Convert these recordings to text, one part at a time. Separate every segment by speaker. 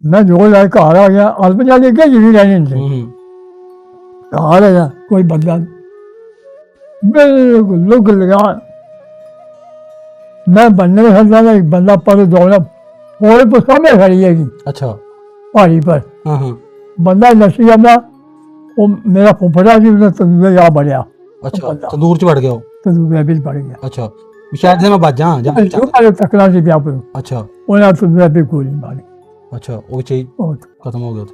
Speaker 1: मैं जो लाए घर आ गया अल्प जा के जी रहने थे घर आया कोई बंदा बिल्कुल लुक लगा मैं बनने में खड़ा था एक बंदा पर दौड़ा और तो सामने खड़ी है
Speaker 2: अच्छा
Speaker 1: पहाड़ी पर बंदा नसी जाता वो मेरा फुफड़ा जी उसने तंदूर यहाँ बढ़िया
Speaker 2: अच्छा तंदूर च बढ़ गया वो
Speaker 1: तंदूर भी बढ़ गया
Speaker 2: अच्छा शायद मैं बच जा
Speaker 1: तकला से ब्याह पर
Speaker 2: अच्छा
Speaker 1: उन्हें तंदूर भी गोली मारी
Speaker 2: अच्छा वो चाहिए
Speaker 1: बहुत
Speaker 2: खत्म हो गया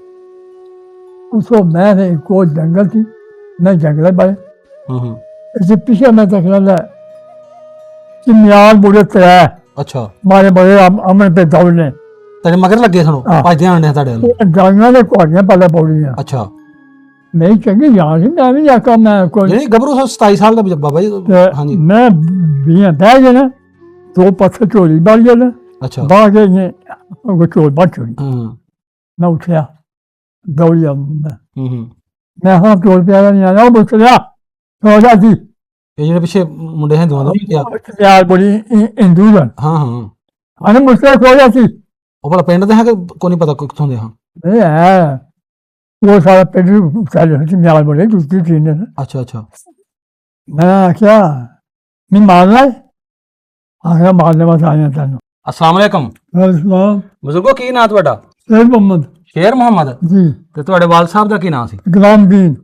Speaker 1: उसको मैं को जंगल थी मैं जंगल पर इससे पीछे मैं तकला चिमियार बुढ़े तय
Speaker 2: अच्छा
Speaker 1: मारे बड़े अमन पे दौड़ने
Speaker 2: तेरे मगर लगे सनो भजदे आने तेरे
Speaker 1: गाइयां ने घोड़ियां पहले पौड़ियां
Speaker 2: अच्छा
Speaker 1: नहीं चंगी जान सी मैं भी आका मैं कोई
Speaker 2: नहीं गबरू 27 साल का बाबा जी हाँ जी
Speaker 1: मैं बिया बह गए ना दो पत्थर झोली बढ़ गए ना
Speaker 2: अच्छा
Speaker 1: बाहर गए ने झोल बढ़ छोड़ी मैं उठा दौड़िया मैं हाँ झोल प्यारा नहीं आया वो चलिया सो जा थी
Speaker 2: ये जो पीछे मुंडे हैं दोनों क्या
Speaker 1: यार बड़ी हिंदू सन
Speaker 2: हाँ हाँ
Speaker 1: अने मुझसे सो जा थी
Speaker 2: ਉਹ ਭਲਾ ਪਿੰਡ ਦੇ ਹੈ ਕਿ ਕੋਈ ਨਹੀਂ ਪਤਾ ਕਿੱਥੋਂ ਦੇ ਹਾਂ
Speaker 1: नहीं है वो सारा पेट चल चिमियार बड़े दूसरी ट्रेन ने
Speaker 2: अच्छा अच्छा
Speaker 1: मैं क्या मैं मारना है आगे मारने वाला आया था
Speaker 2: अस्सलाम वालेकुम ਬਜ਼ੁਰਗੋ ਕੀ ਨਾਂ ਤੁਹਾਡਾ
Speaker 1: शेर मोहम्मद
Speaker 2: ਸ਼ੇਰ ਮੁਹੰਮਦ
Speaker 1: जी
Speaker 2: ਤੇ ਤੁਹਾਡੇ ਵਾਲ ਸਾਹਿਬ ਦਾ ਕੀ ਨਾਂ ਸੀ
Speaker 1: गुलाम दीन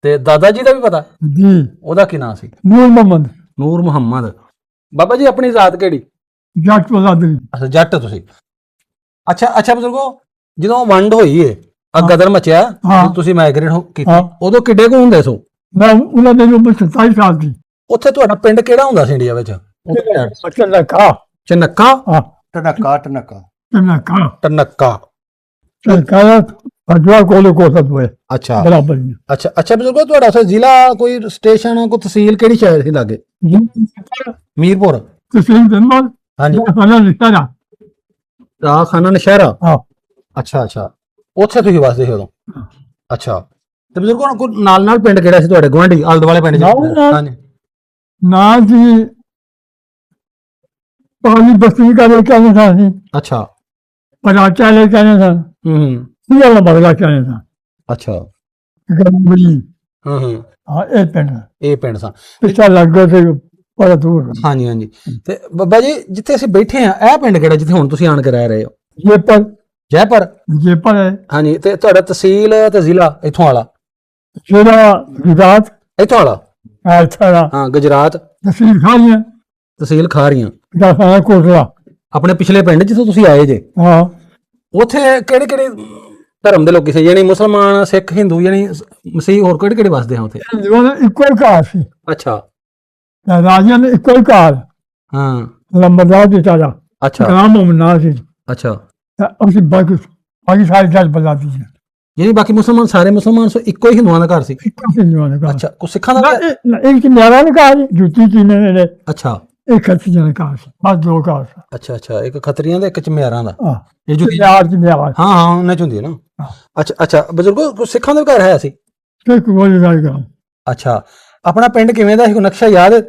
Speaker 2: ਤੇ ਦਾਦਾ ਜੀ ਦਾ ਵੀ ਪਤਾ
Speaker 1: जी
Speaker 2: ਉਹਦਾ ਕੀ ਨਾਂ ਸੀ
Speaker 1: नूर मोहम्मद
Speaker 2: ਨੂਰ ਮੁਹੰਮਦ ਬਾਬਾ ਜੀ ਆਪਣੀ ਜ਼ਾਤ ਕਿਹੜੀ
Speaker 1: जट बहादुर
Speaker 2: ਅੱਛਾ ਜੱਟ ਤੁਸੀਂ ਅੱਛਾ ਅੱਛਾ ਬਜ਼ੁਰਗੋ ਜਦੋਂ ਵੰਡ ਹੋਈ ਏ ਆ ਗਦਰ ਮਚਿਆ
Speaker 1: ਹਾਂ।
Speaker 2: ਤੁਸੀਂ ਮਾਈਗ੍ਰੇਟ ਕੀਤੀ
Speaker 1: ਹਾਂ।
Speaker 2: ਉਦੋਂ ਕਿੱਡੇ ਕੁ ਹੁੰਦੇ ਸੋ
Speaker 1: मैं उन्होंने मेरी उम्र 27 साल थी
Speaker 2: ਉੱਥੇ ਤੁਹਾਡਾ ਪਿੰਡ ਕਿਹੜਾ ਹੁੰਦਾ ਸੀ ਇੰਡੀਆ ਵਿੱਚ
Speaker 1: बच्चा लखा
Speaker 2: ਚਨੱਕਾ
Speaker 1: हाँ
Speaker 3: टनक्का टनक्का
Speaker 1: लखा
Speaker 2: ਟਨੱਕਾ
Speaker 1: लखा फजवा कोले कोसत हुए
Speaker 2: ਅੱਛਾ
Speaker 1: बराबर में
Speaker 2: ਅੱਛਾ ਅੱਛਾ ਬਜ਼ੁਰਗੋ ਤੁਹਾਡਾ ਉੱਥੇ ਜ਼ਿਲ੍ਹਾ ਕੋਈ ਸਟੇਸ਼ਨ ਕੋਈ ਤਹਿਸੀਲ ਕਿਹੜੀ ਸ਼ਹਿਰ ਸੀ ਲਾਗੇ ਮੀਰਪੁਰ
Speaker 1: तस्लीम जनमल
Speaker 2: ਹਾਂਜੀ
Speaker 1: खाना निशाना
Speaker 2: ਖਾਨਾ ਨਸ਼ਹਿਰਾ
Speaker 1: हाँ
Speaker 2: ਅੱਛਾ ਅੱਛਾ ਉੱਥੇ ਤੁਸੀਂ ਵਸਦੇ ਸੀ ਉਦੋਂ ਅੱਛਾ ਤੇ ਬਜ਼ੁਰਗੋ ਕੋਈ ਨਾਲ ਨਾਲ ਪਿੰਡ ਕਿਹੜਾ ਸੀ ਤੁਹਾਡੇ ਗੁਆਂਢੀ ਆਲੇ ਦੁਆਲੇ ਪਿੰਡ
Speaker 1: ਨਾਲ ਨਾਲ।
Speaker 2: ਹਾਂਜੀ
Speaker 1: ना जी पानी बस्ती का लेके आने था नहीं
Speaker 2: ਅੱਛਾ
Speaker 1: पराचा लेके आने था
Speaker 2: ਹੂੰ
Speaker 1: ये वाला बदला के आने था
Speaker 2: ਅੱਛਾ
Speaker 1: गंबड़ी
Speaker 2: ਹੂੰ
Speaker 1: हाँ एक पिंड
Speaker 2: ਇਹ ਪਿੰਡ ਸਾਂ
Speaker 1: पिछा लग गए थे बड़ा दूर
Speaker 2: ਹਾਂਜੀ ਹਾਂਜੀ ਤੇ ਬਾਬਾ ਜੀ ਜਿੱਥੇ ਅਸੀਂ ਬੈਠੇ ਆ ਇਹ ਪਿੰਡ ਕਿਹੜਾ ਜਿੱਥੇ ਹੁਣ ਤੁਸੀਂ ਆਣ ਕੇ ਰਹਿ ਰਹੇ ਹੋ
Speaker 1: ये पर
Speaker 2: ਜੈਪੁਰ
Speaker 1: है
Speaker 2: ਹਾਂਜੀ ਤੇ ਤੁਹਾਡਾ ਤਹਿਸੀਲ ਤੇ ਜ਼ਿਲ੍ਹਾ ਇੱਥੋਂ ਵਾਲਾ
Speaker 1: जिला गुजरात
Speaker 2: ਇੱਥੋਂ ਵਾਲਾ
Speaker 1: था
Speaker 2: ਹਾਂ ਗੁਜਰਾਤ
Speaker 1: तहसील खानिया
Speaker 2: ਤਹਿਸੀਲ ਖਾਰੀਆਂ
Speaker 1: दसाना कोटला
Speaker 2: ਆਪਣੇ ਪਿਛਲੇ ਪਿੰਡ ਜਿੱਥੋਂ ਤੁਸੀਂ ਆਏ ਜੇ
Speaker 1: हाँ
Speaker 2: ਉੱਥੇ ਕਿਹੜੇ ਕਿਹੜੇ ਧਰਮ ਦੇ ਲੋਕੀ ਸੀ ਯਾਨੀ ਮੁਸਲਮਾਨ ਸਿੱਖ ਹਿੰਦੂ ਯਾਨੀ ਮਸੀਹ ਹੋਰ ਕਿਹੜੇ ਕਿਹੜੇ ਵਸਦੇ ਆ ਉੱਥੇ
Speaker 1: हिंदुओं इक्को ही कार सी
Speaker 2: ਅੱਛਾ
Speaker 1: राजिया ने इक्को ही कार
Speaker 2: ਹਾਂ
Speaker 1: लंबरदार बेचारा
Speaker 2: ਅੱਛਾ
Speaker 1: कलाम मोमना सी
Speaker 2: ਅੱਛਾ
Speaker 1: ਅਸੀਂ ਬਾਕੀ ਸਾਰੇ ਜੱਜ ਬਦਲਾਤੀ ਸੀ
Speaker 2: ਯਾਨੀ ਬਾਕੀ ਮੁਸਲਮਾਨ ਸਾਰੇ ਮੁਸਲਮਾਨ ਸੋ ਇੱਕੋ ਹੀ ਹਿੰਦੂਆਂ ਦਾ ਘਰ ਸੀ
Speaker 1: ਇੱਕੋ ਹਿੰਦੂਆਂ ਦਾ ਘਰ
Speaker 2: ਅੱਛਾ ਕੋ ਸਿੱਖਾਂ ਦਾ
Speaker 1: ਇੱਕ ਨਿਆਰਾ ਨੇ ਕਹਾ ਜੁੱਤੀ ਚੀਨੇ ਨੇ
Speaker 2: ਅੱਛਾ
Speaker 1: ਇੱਕ ਖੱਤੀ ਜਨ ਕਹਾ ਸੀ ਬਸ ਦੋ ਕਹਾ ਸੀ
Speaker 2: ਅੱਛਾ ਅੱਛਾ ਇੱਕ ਖੱਤਰੀਆਂ ਦਾ ਇੱਕ ਚਮਿਆਰਾਂ ਦਾ
Speaker 1: ਹਾਂ
Speaker 2: ਇਹ ਜੋ
Speaker 1: ਯਾਰ ਦੀ ਨਿਆਰਾ
Speaker 2: ਹਾਂ ਹਾਂ ਉਹਨਾਂ ਚ ਹੁੰਦੀ ਹੈ ਨਾ ਅੱਛਾ ਅੱਛਾ ਬਜ਼ੁਰਗੋ ਕੋਈ ਸਿੱਖਾਂ ਦਾ ਘਰ ਹੈ ਸੀ
Speaker 1: ਤੇ ਕੋਈ ਗੱਲ ਕਰ
Speaker 2: ਅੱਛਾ ਆਪਣਾ ਪਿੰਡ ਕਿਵੇਂ ਦਾ ਸੀ ਕੋਈ ਨਕਸ਼ਾ ਯਾਦ ਹੈ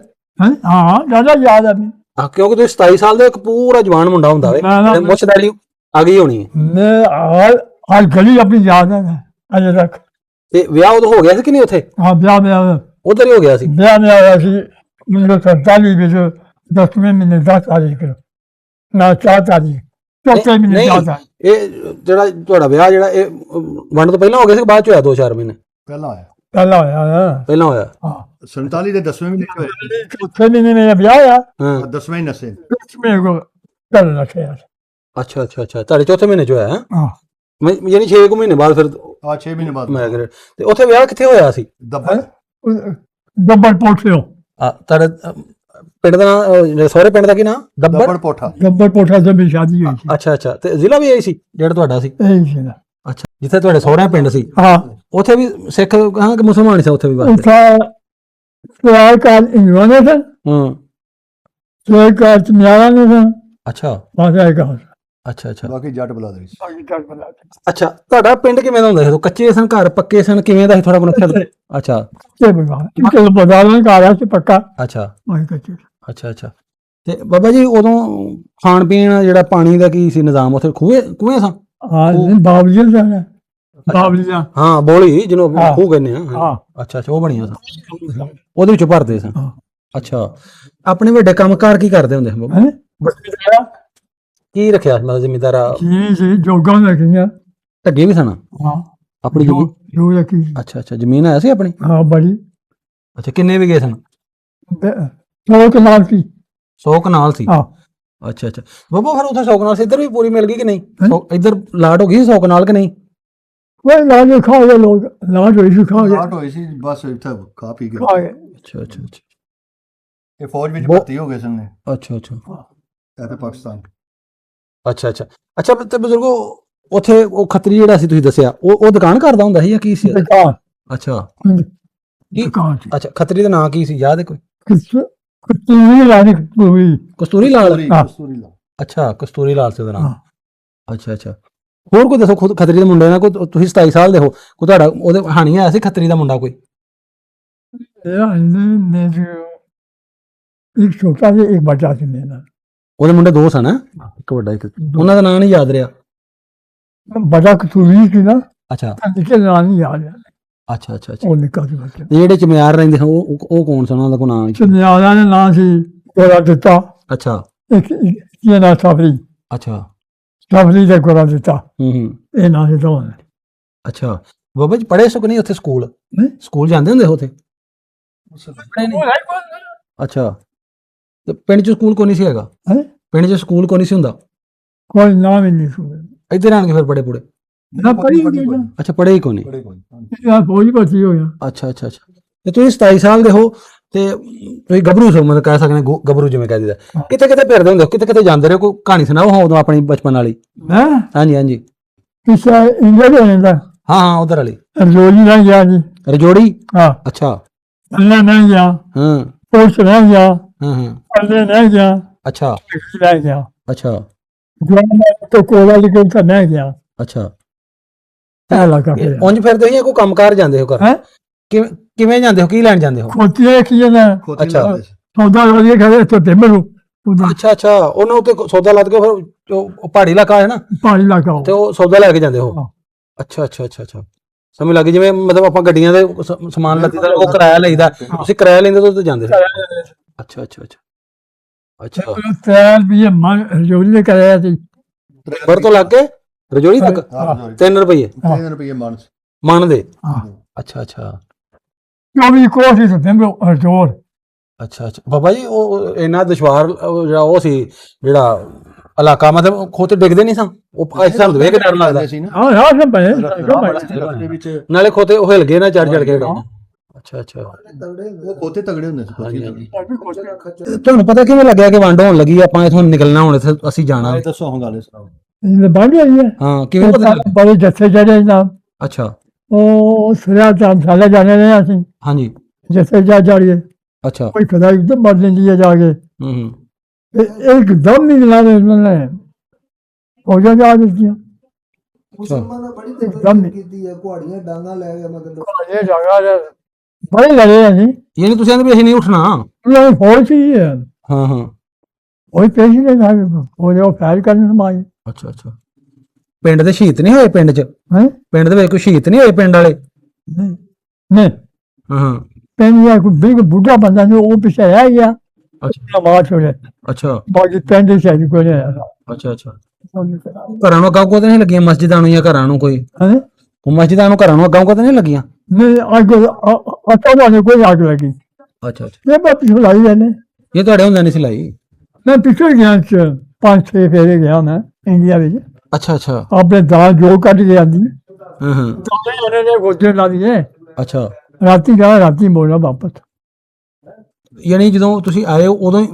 Speaker 1: ਹਾਂ ਜਿਆਦਾ ਯਾਦ ਆ ਮੈਨੂੰ
Speaker 2: ਹਾਂ ਕਿਉਂਕਿ ਤੁਸੀਂ 27 ਸਾਲ ਦੇ ਇੱਕ ਪੂਰਾ ਜਵਾਨ ਮੁੰਡਾ ਹੁੰਦਾ ਵੇ
Speaker 1: ਨਾ, ਨਾ।
Speaker 2: ਮੁੱਛ ਦਾੜੀ ਆ ਗਈ ਹੋਣੀ ਹੈ
Speaker 1: ਮੈਂ ਹਾਲ ਗਲੀ ਆਪਣੀ ਯਾਦ ਹੈ ਅਜੇ ਤੱਕ
Speaker 2: ਤੇ ਵਿਆਹ ਉਦੋਂ ਹੋ ਗਿਆ ਸੀ ਕਿ ਨਹੀਂ ਉੱਥੇ
Speaker 1: ਹਾਂ ਵਿਆਹ
Speaker 2: ਉਧਰ ਹੀ ਹੋ ਗਿਆ ਸੀ
Speaker 1: ਮੇਂ ਆਇਆ ਸੀ 1947 ਵਿੱਚ 10ਵੇਂ ਮਹੀਨੇ 10 ਤਾਰੀਖ ਨੂੰ ਨਾ 4 ਤਾਰੀਖ ਚੌਥੇ ਮਹੀਨੇ
Speaker 2: ਨਹੀਂ
Speaker 1: 4 ਤਾਰੀਖ
Speaker 2: ਇਹ ਜਿਹੜਾ ਤੁਹਾਡਾ ਵਿਆਹ ਜਿਹੜਾ ਇਹ ਵੰਡ ਤੋਂ ਪਹਿਲਾਂ ਹੋ ਗਿਆ ਸੀ ਬਾਅਦ ਚ ਹੋਇਆ 2-4 ਮਹੀਨੇ
Speaker 3: पहला आया
Speaker 1: ਪਹਿਲਾਂ ਹੋਇਆ
Speaker 2: ਪਹਿਲਾਂ ਹੋਇਆ
Speaker 1: ਹਾਂ
Speaker 3: 47 ਦੇ 10ਵੇਂ ਮਹੀਨੇ ਚ ਹੋਇਆ
Speaker 1: ਚੌਥੇ ਮਹੀਨੇ ਮੇਰਾ ਵਿਆਹ ਹੋਇਆ
Speaker 2: ਹਾਂ
Speaker 3: 10ਵੇਂ ਹੀ ਨਸੇ
Speaker 1: ਮੇਰੇ ਕੋਲ ਕਰ ਰੱਖਿਆ
Speaker 2: ਅੱਛਾ ਅੱਛਾ ਅੱਛਾ ਤੁਹਾਡੇ ਚੌਥੇ ਮਹੀਨੇ ਚ ਹੋਇਆ ਹੈਂ?
Speaker 1: ਹਾਂ
Speaker 2: ਯਾਨੀ 6 ਮਹੀਨੇ ਬਾਅਦ ਫਿਰ
Speaker 3: ਆ 6 ਮਹੀਨੇ ਬਾਅਦ
Speaker 2: ਮਾਈਗ੍ਰੇਟ ਤੇ ਉੱਥੇ ਵਿਆਹ ਕਿੱਥੇ ਹੋਇਆ ਸੀ
Speaker 3: ਦੱਬਲ
Speaker 1: ਗੱਬਰ ਪੋਠਿਓ
Speaker 2: ਤੁਹਾਡੇ ਪਿੰਡ ਦਾ ਨਾਂ ਸਹੁਰੇ ਪਿੰਡ ਦਾ ਕੀ ਨਾਂ ਦੱਬੜ
Speaker 3: ਦੱਬਲ ਪੋਠਾ
Speaker 1: ਗੱਬਰ ਪੋਠਾ ਤੋਂ ਮੇਰੀ ਸ਼ਾਦੀ ਹੋਈ ਸੀ
Speaker 2: ਅੱਛਾ ਅੱਛਾ ਤੇ ਜ਼ਿਲ੍ਹਾ ਵੀ ਇਹੀ ਸੀ ਜਿਹੜਾ ਤੁਹਾਡਾ ਸੀ
Speaker 1: ਇਹ ਸੀ ਨਾ
Speaker 2: ਅੱਛਾ ਜਿੱਥੇ ਤੁਹਾਡੇ ਸਹੁਰਿਆਂ ਪਿੰਡ ਸੀ
Speaker 1: ਹਾਂ
Speaker 2: ਉੱਥੇ ਵੀ ਸਿੱਖ ਹਾਂ ਕਿ ਮੁਸਲਮਾਨ ਸੀ ਉੱਥੇ ਵੀ ਵਸਦੇ
Speaker 1: ਉੱਥਾ ਸਵਾਲ ਕਾਰ ਇੰਗਵਾਨੇ ਸਨ
Speaker 2: ਹੂੰ
Speaker 1: ਸਵਾਲ ਕਾਰ ਚਮਿਆਰਾ ਨੇ ਸਨ
Speaker 2: ਅੱਛਾ
Speaker 1: ਬਾਕੀ ਕਹਾ
Speaker 2: ਅੱਛਾ ਅੱਛਾ
Speaker 3: ਬਾਕੀ ਜੱਟ ਬੁਲਾ ਦੇ
Speaker 1: ਬਾਕੀ ਜੱਟ ਬਣਾ
Speaker 2: ਅੱਛਾ ਤੁਹਾਡਾ ਪਿੰਡ ਕਿਵੇਂ ਦਾ ਹੁੰਦਾ ਸੀ ਕੱਚੇ ਸਨ ਘਰ ਪੱਕੇ ਸਨ ਕਿਵੇਂ ਦਾ ਸੀ ਥੋੜਾ ਬਣਾ ਅੱਛਾ
Speaker 1: ਕੇ ਬਣਾ ਕਿ ਬਜ਼ਾਰਾਂ ਦਾ ਆ ਸੀ ਪੱਕਾ
Speaker 2: ਅੱਛਾ
Speaker 1: ਮੈਂ ਕੱਚੇ
Speaker 2: ਅੱਛਾ ਅੱਛਾ ਤੇ ਬਾਬਾ ਜੀ ਉਦੋਂ ਖਾਣ ਪੀਣ ਜਿਹੜਾ ਪਾਣੀ ਦਾ ਕੀ ਸੀ ਨਿਜ਼ਾਮ ਉੱਥੇ ਖੂਹੇ ਸਨ
Speaker 1: ਹਾਂ ਬਾਬਲੀਆਂ ਜਾਣਾ ਬਾਬਲੀਆਂ
Speaker 2: ਹਾਂ ਬੋਲੀ ਜਿਹਨੂੰ
Speaker 1: ਹਾਂ।
Speaker 2: ਖੂਹ ਕਹਿੰਦੇ ਆ
Speaker 1: ਹਾਂ
Speaker 2: ਅੱਛਾ ਅੱਛਾ ਉਹ ਬਣੀਆਂ ਸਨ ਉਹਦੇ ਵਿੱਚੋਂ ਭਰਦੇ ਸਨ
Speaker 1: ਹਾਂ।
Speaker 2: ਅੱਛਾ ਆਪਣੇ ਵੱਡੇ ਕੰਮਕਾਰ ਕੀ ਕਰਦੇ ਹੁੰਦੇ ਸੀ
Speaker 1: ਹੈਂ?
Speaker 2: ਕੀ ਰੱਖਿਆ ਮਤਲਬ ਜ਼ਿਮੀਦਾਰਾ
Speaker 1: ਜੀ ਜੋਗਾਂ ਰੱਖੀਆਂ
Speaker 2: ਢੱਗੇ ਵੀ ਸਨ
Speaker 1: ਹਾਂ
Speaker 2: ਆਪਣੀ ਜ਼ਮੀਨ
Speaker 1: ਜੋ ਰੱਖੀ
Speaker 2: ਅੱਛਾ ਅੱਛਾ ਜ਼ਮੀਨ ਹੈ ਸੀ ਆਪਣੀ
Speaker 1: ਹਾਂ ਬੜੀ
Speaker 2: ਅੱਛਾ ਕਿੰਨੇ ਵੀ ਗਏ ਸਨ
Speaker 1: 100 ਕਨਾਲ ਸੀ
Speaker 2: 100 ਕਨਾਲ ਸੀ
Speaker 1: ਹਾਂ
Speaker 2: ਅੱਛਾ ਅੱਛਾ ਬਾਬਾ ਫਿਰ ਉੱਥੇ 100 ਕਨਾਲ ਸੀ ਇੱਧਰ ਵੀ ਪੂਰੀ ਮਿਲ ਗਈ ਕਿ ਨਹੀਂ
Speaker 1: ਹੈਂ?
Speaker 2: ਇੱਧਰ ਲਾਟ ਹੋ ਗਈ 100 ਕਨਾਲ ਕਿ ਨਹੀਂ
Speaker 1: ਕੋਈ ਲਾਜ ਖਾ ਗਏ ਲੋਕ ਲਾਜ ਹੋਈ ਸੀ ਖਾ ਗਏ
Speaker 3: ਸਟਾਰਟ ਹੋਈ ਸੀ ਬਸ ਇੱਥੇ ਖਾ ਪੀ
Speaker 1: ਖਾ
Speaker 3: ਗਏ
Speaker 1: ਗਏ
Speaker 2: ਅੱਛਾ ਅੱਛਾ ਅੱਛਾ
Speaker 3: ਇਹ ਫੌਜ ਵਿੱਚ
Speaker 2: ਬਹੁਤ-
Speaker 3: ਭਰਤੀ ਹੋ ਗਏ ਸਨ ਨੇ
Speaker 2: ਅੱਛਾ ਅੱਛਾ
Speaker 3: ਇੱਥੇ ਪਾਕਿਸਤਾਨ
Speaker 2: ਅੱਛਾ ਅੱਛਾ ਅੱਛਾ ਤੇ ਬਜ਼ੁਰਗੋ ਉੱਥੇ ਉਹ ਖੱਤਰੀ ਜਿਹੜਾ ਸੀ ਤੁਸੀਂ ਦੱਸਿਆ ਉਹ ਦੁਕਾਨ ਕਰਦਾ ਹੁੰਦਾ ਸੀ ਜਾਂ ਕੀ ਸੀ
Speaker 1: ਦੁਕਾਨ
Speaker 2: ਅੱਛਾ ਕੀ
Speaker 1: ਦੁਕਾਨ ਸੀ
Speaker 2: ਅੱਛਾ ਖੱਤਰੀ ਦਾ ਨਾਂ ਕੀ ਸੀ ਯਾਦ ਹੈ ਕੋਈ
Speaker 1: ਕਸਤੂਰੀ ਰਾਣੀ ਕਸਤੂਰੀ
Speaker 2: ਕਸਤੂਰੀ ਲਾਲ
Speaker 1: ਹਾਂ।
Speaker 3: ਕਸਤੂਰੀ ਲਾਲ
Speaker 2: ਅੱਛਾ ਕਸਤੂਰੀ ਲਾਲ ਸੀ ਉਹਦਾ ਨਾਮ
Speaker 1: ਹਾਂ।
Speaker 2: ਅੱਛਾ ਅੱਛਾ ਹੋਰ ਕੋਈ ਦੱਸੋ ਖੁਦ ਖੱਤਰੀ ਦੇ ਮੁੰਡੇ ਨਾਲ ਕੋਈ ਤੁਸੀਂ 27 ਸਾਲ ਦੇ ਹੋ ਕੋਈ ਤੁਹਾਡਾ ਉਹਦੇ ਹਾਣੀ ਆਇਆ ਸੀ ਖੱਤਰੀ ਦਾ ਮੁੰਡਾ ਕੋਈ
Speaker 1: ने जो एक छोटा से एक बच्चा से मेरा
Speaker 2: ਉਹਦੇ ਮੁੰਡੇ ਦੋ ਸਨ ਹੈਂ? ਇੱਕ ਵੱਡਾ ਇੱਕ ਉਹਨਾਂ ਦਾ ਨਾਂ ਨਹੀਂ ਯਾਦ ਰਿਹਾ
Speaker 1: बड़ा कसूरी थी ना
Speaker 2: ਅੱਛਾ
Speaker 1: निकल नानी याद है
Speaker 2: ਅੱਛਾ ਅੱਛਾ ਅੱਛਾ
Speaker 1: वो निकल के बच्चे
Speaker 2: ਤੇ ਜਿਹੜੇ ਚਮਿਆਰ ਰਹਿੰਦੇ ਸਨ ਉਹ ਕੌਣ ਸਨ ਉਹਨਾਂ ਦਾ ਕੋਈ ਨਾਂ ਨਹੀਂ ਸੀ?
Speaker 1: चंद्रियाला ने नाम से गोरा दिता
Speaker 2: ਅੱਛਾ
Speaker 1: एक ये ना सफरी
Speaker 2: ਅੱਛਾ
Speaker 1: सफरी का गोरा दिता
Speaker 2: ਹੂੰ
Speaker 1: ये ना से तो है
Speaker 2: ਅੱਛਾ ਬਾਬਾ ਜੀ ਪੜ੍ਹੇ ਸੁਕ ਨਹੀਂ ਉੱਥੇ ਸਕੂਲ
Speaker 1: ਨਹੀਂ।
Speaker 2: ਸਕੂਲ ਜਾਂਦੇ ਹੁੰਦੇ ਉੱਥੇ ਪੜ੍ਹੇ ਨਹੀਂ ਅੱਛਾ ਤੇ ਪਿੰਡ 'ਚ ਸਕੂਲ ਕੋਈ ਨਹੀਂ ਸੀ ਹੈਗਾ
Speaker 1: हैं?
Speaker 2: ਪਿੰਡ 'ਚ ਸਕੂਲ ਕੋਈ ਨਹੀਂ ਸੀ ਹੁੰਦਾ
Speaker 1: कोई नाम ही नहीं सुने
Speaker 2: ਇੱਧਰ ਆਣ ਕੇ ਫਿਰ ਪੜੇ ਪੁੜੇ
Speaker 1: ना पढ़ी
Speaker 2: ਅੱਛਾ ਪੜੇ ਹੀ ਕੋਈ ਨਹੀਂ
Speaker 3: ਬੜੇ ਕੋਈ
Speaker 1: फौजी भर्ती हो गया
Speaker 2: ਅੱਛਾ ਅੱਛਾ ਅੱਛਾ ਤੇ ਤੁਸੀਂ 27 ਸਾਲ ਦੇ ਹੋ ਤੇ ਤੁਸੀਂ ਗੱਭਰੂ ਸੋ ਮਤਲਬ ਕਹਿ ਸਕਦੇ ਨੇ ਗੱਭਰੂ ਜਿਵੇਂ ਕਹਿ ਦਿੰਦਾ
Speaker 1: ਹਾਂ।
Speaker 2: ਕਿੱਥੇ ਕਿੱਥੇ ਫਿਰਦੇ ਹੁੰਦੇ ਹੋ ਕਿੱਥੇ ਕਿੱਥੇ ਜਾਂਦੇ ਰਹੇ ਹੋ? ਕੋਈ ਕਹਾਣੀ ਸੁਣਾਓ ਹਾਂ ਉਦੋਂ ਆਪਣੀ ਬਚਪਨ ਵਾਲੀ
Speaker 1: मैं
Speaker 2: ਹਾਂਜੀ ਹਾਂਜੀ
Speaker 1: पिछले इंडिया में रहता
Speaker 2: ਹਾਂ ਹਾਂ ਉਧਰ ਵਾਲੀ
Speaker 1: रजौरी नहीं गया जी
Speaker 2: ਰਜੋੜੀ
Speaker 1: हाँ
Speaker 2: ਅੱਛਾ
Speaker 1: अल्लाह नहीं गया
Speaker 2: ਹਾਂ
Speaker 1: पोस्ट नहीं गया
Speaker 2: ਹਾਂ ਹਾਂ
Speaker 1: अल्लाह नहीं गया
Speaker 2: ਅੱਛਾ
Speaker 1: नहीं गया
Speaker 2: ਅੱਛਾ
Speaker 1: तो कोला लेकिन तो नहीं गया
Speaker 2: ਅੱਛਾ
Speaker 1: क्या लगा फिर
Speaker 2: ਉਂਝ ਫਿਰਦੇ ਹੋ ਜਾਂ ਕੋਈ ਕੰਮਕਾਰ ਜਾਂਦੇ ਹੋ ਘਰ
Speaker 1: हैं
Speaker 2: ਕਿਵੇਂ ਕਿਵੇਂ ਜਾਂਦੇ ਹੋ ਕੀ ਲੈਣ ਜਾਂਦੇ ਹੋ
Speaker 1: खोती है कि ना
Speaker 3: ਖੋਤੀ
Speaker 2: ਅੱਛਾ।
Speaker 3: ਲਾਉਂਦੇ ਸੀ
Speaker 1: सौदा वाली खड़े तो टेबल उधर
Speaker 2: ਅੱਛਾ ਅੱਛਾ ਉਹਨਾਂ ਉੱਤੇ ਸੌਦਾ ਲੱਦ ਕੇ ਫਿਰ ਉਹ ਪਹਾੜੀ ਇਲਾਕਾ ਹੈ ਨਾ
Speaker 1: पहाड़ी इलाका
Speaker 2: ਤੇ
Speaker 1: हो
Speaker 2: ਉਹ ਸੌਦਾ ਲੈ ਕੇ ਜਾਂਦੇ ਹੋ
Speaker 1: ਹਾਂ।
Speaker 2: ਅੱਛਾ ਅੱਛਾ ਅੱਛਾ ਅੱਛਾ ਸਮਝ ਲੱਗੀ ਜਿਵੇਂ ਮਤਲਬ ਆਪਾਂ ਗੱਡੀਆਂ ਦੇ ਸਮਾਨ ਲੱਦੀਦਾ ਉਹ ਕਿਰਾਇਆ ਲਈਦਾ ਤੁਸੀਂ ਕਿਰਾਇਆ ਲੈਂਦੇ ਤਾਂ ਉੱਥੇ ਜਾਂਦੇ ਸੀ ਅੱਛਾ ਅੱਛਾ ਅੱਛਾ ਅੱਛਾ
Speaker 1: तेल भी ये मन जोड़ी ने कराया थी
Speaker 2: ਬਰ ਤੋਂ ਲੱਗ ਕੇ ਰਜੋੜੀ ਤੱਕ
Speaker 3: ਹਾਂ
Speaker 2: 3 ਰੁਪਏ
Speaker 3: 3 ਰੁਪਏ ਮਨ
Speaker 2: ਮਨ ਦੇ
Speaker 1: हाँ
Speaker 2: ਅੱਛਾ ਅੱਛਾ
Speaker 1: जो भी कोशिश टेबल और जोर
Speaker 2: ਅੱਛਾ ਅੱਛਾ ਬਾਬਾ ਜੀ ਉਹ ਇੰਨਾ ਦੁਸ਼ਵਾਰ ਜਿਹੜਾ ਉਹ ਸੀ ਜਿਹੜਾ ਇਲਾਕਾ ਮਤਲਬ ਖੋਤੇ ਡਿੱਗਦੇ ਨਹੀਂ ਸਾਂ ਉਹ ਐਸਾ ਸਾਨੂੰ ਵੇਖ ਕੇ ਡਰ ਲੱਗਦਾ
Speaker 3: ਸੀ ਨਾ
Speaker 1: हाँ हाँ सब बने
Speaker 3: ਰਸਤੇ ਵਿੱਚ
Speaker 2: ਨਾਲੇ ਖੋਤੇ ਉਹ ਹਿਲ ਗਏ ਨਾ ਚੜ ਕੇ ਅੱਛਾ ਅੱਛਾ
Speaker 3: ਉਹ ਖੋਤੇ ਤਗੜੇ ਹੁੰਦੇ ਸੀ ਖੋਤੀ ਤਗੜੇ
Speaker 2: ਤੁਹਾਨੂੰ ਪਤਾ ਕਿਵੇਂ ਲੱਗਿਆ ਕਿ ਵੰਡ ਹੋਣ ਲੱਗੀ ਆਪਾਂ ਇਥੋਂ ਨਿਕਲਣਾ ਹੁਣ ਇੱਥੇ ਅਸੀਂ ਜਾਣਾ
Speaker 3: ਇਹ ਦੱਸੋ ਹੁਣ ਗੱਲ ਸੁਣਾਓ
Speaker 1: ये बन गई है
Speaker 2: ਹਾਂ ਕਿਵੇਂ ਪਤਾ ਲੱਗਾ
Speaker 1: बड़े जत्थे चढ़े ना
Speaker 2: ਅੱਛਾ
Speaker 1: वो सुनिया चांद साले जाने नहीं आसी
Speaker 2: ਹਾਂਜੀ
Speaker 1: जत्थे जा जाड़िए
Speaker 2: ਅੱਛਾ
Speaker 1: कोई खुदा एकदम मर लेंदी है जाके
Speaker 2: ਹੂੰ
Speaker 1: एकदम ही गिला दे उसने फौजा जा देती है
Speaker 4: ਮੁਸਲਮਾਨਾਂ ਨੇ ਬੜੀ
Speaker 1: ਇੱਕਦਮ
Speaker 4: ਤਕਲੀਫ ਕੀਤੀ ਹੈ ਕੁਹਾੜੀਆਂ ਡਾਂਗਾ ਲੈ ਕੇ ਮਤਲਬ
Speaker 1: ये जगह बड़े लगे हैं जी
Speaker 2: ਯਾਨੀ ਤੁਸੀਂ ਕਹਿੰਦੇ ਵੀ ਅਸੀਂ ਨਹੀਂ ਉੱਠਣਾ
Speaker 1: उन्होंने फौज ही है
Speaker 2: ਹਾਂ ਹਾਂ
Speaker 1: वही पेश ही नहीं था वो जो फैल करने समाए
Speaker 2: ਅੱਛਾ ਅੱਛਾ ਪਿੰਡ ਦੇ ਸ਼ਹੀਦ ਨਹੀਂ ਹੋਏ ਪਿੰਡ 'ਚ
Speaker 1: हैं
Speaker 2: ਪਿੰਡ ਦੇ ਵਿੱਚ ਕੋਈ ਸ਼ਹੀਦ ਨਹੀਂ ਹੋਏ ਪਿੰਡ ਵਾਲੇ
Speaker 1: नहीं नहीं
Speaker 2: ਹਾਂ ਹਾਂ
Speaker 1: पेन या कोई बिल्कुल बूढ़ा बंदा जो वो पीछे रह गया
Speaker 2: ਅੱਛਾ
Speaker 1: मार छोड़े
Speaker 2: ਅੱਛਾ
Speaker 1: बाकी पेंट से कोई नहीं आया
Speaker 2: ਅੱਛਾ ਅੱਛਾ ਘਰਾਂ ਨੂੰ ਅੱਗਾਂ ਕੋਤੇ ਨਹੀਂ ਲੱਗੀਆਂ ਮਸਜਿਦਾਂ ਨੂੰ ਜਾਂ ਘਰਾਂ ਨੂੰ ਕੋਈ
Speaker 1: हैं
Speaker 2: ਉਹ ਮਸਜਿਦਾਂ ਨੂੰ ਘਰਾਂ ਨੂੰ ਅੱਗਾਂ ਕੋਤੇ ਨਹੀਂ ਲੱਗੀਆਂ
Speaker 1: नहीं आगे अच्छा वाले कोई आग लगी
Speaker 2: ਅੱਛਾ ਅੱਛਾ
Speaker 1: ये बात पिछले लाई मैंने
Speaker 2: ਇਹ ਤੁਹਾਡੇ ਹੁੰਦਿਆਂ ਨਹੀਂ ਸੀ ਲਾਈ
Speaker 1: मैं पिछले गया 5-6 फेरे गया मैं इंडिया में
Speaker 2: ਅੱਛਾ ਅੱਛਾ
Speaker 1: अपने दाल जो कट गया दी
Speaker 2: ਹਾਂ ਹਾਂ
Speaker 1: उन्होंने गोदे ला दिए
Speaker 2: ਅੱਛਾ
Speaker 1: राती गया राती मोड़ा वापस
Speaker 2: ਯਾਨੀ ਜਦੋਂ ਤੁਸੀਂ ਆਏ ਹੋ ਉਦੋਂ ਹੀ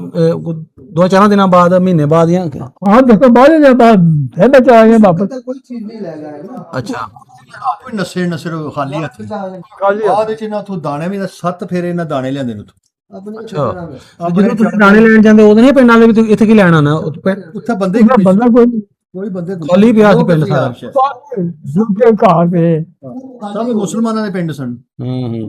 Speaker 2: 2-4 ਦਿਨਾਂ ਬਾਅਦ ਮਹੀਨੇ ਬਾਅਦ ਜਾਂ
Speaker 1: हाँ देखो बाद में बाद फिर बचा आ गया वापस
Speaker 4: ਤਾਂ ਕੋਈ ਚੀਜ਼ ਨਹੀਂ ਲੈ ਗਏ ਨਾ
Speaker 2: ਅੱਛਾ
Speaker 3: ਕੋਈ ਨਸਰ ਖਾਲੀ ਹੱਥ
Speaker 1: खाली
Speaker 3: ਬਾਅਦ ਵਿੱਚ ਨਾ ਤੂੰ ਦਾਣੇ ਵੀ 7 ਫੇਰੇ ਇਹਨਾਂ ਦਾਣੇ ਲਿਆਂਦੇ ਨੇ ਤੂੰ
Speaker 4: ਆਪਣੀ
Speaker 2: ਅੱਛਾ।
Speaker 3: ਆਪਣੇ
Speaker 2: ਜਦੋਂ ਤੁਸੀਂ ਦਾਣੇ ਲੈਣ ਜਾਂਦੇ ਉਦੋਂ ਨਹੀਂ ਪਿੰਡ ਵਾਲੇ ਵੀ ਤੁਸੀਂ ਇੱਥੇ ਕੀ ਲੈਣ ਆਣਾ
Speaker 3: ਉੱਥੇ ਬੰਦੇ
Speaker 1: उसमें बंदा कोई
Speaker 3: ਕੋਈ ਬੰਦੇ
Speaker 2: ਖਾਲੀ ਪਿਆ ਸੀ ਪਿੰਡ ਸਾਰਾ।
Speaker 1: झुक के कहा पे
Speaker 3: ਸਭ ਮੁਸਲਮਾਨਾਂ ਦੇ ਪਿੰਡ ਸਨ
Speaker 2: ਹੂੰ ਹੂੰ